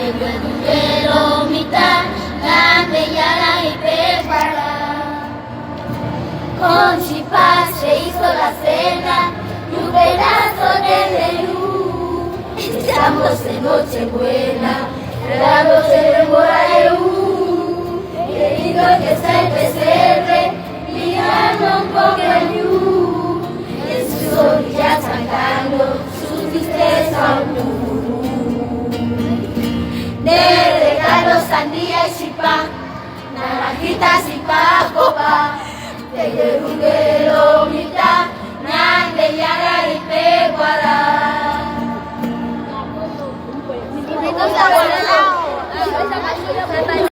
Pero mitad, la bella y prepara. Con chipá se hizo la cena y un pedazo de menú. Estamos en Nochebuena, la noche de Moraeu. Qué lindo que está el pesebre, mirando un poco el ñu. En sus orillas sacando su tristeza de regalos, sandía y chipá, naranjitas y pacopa.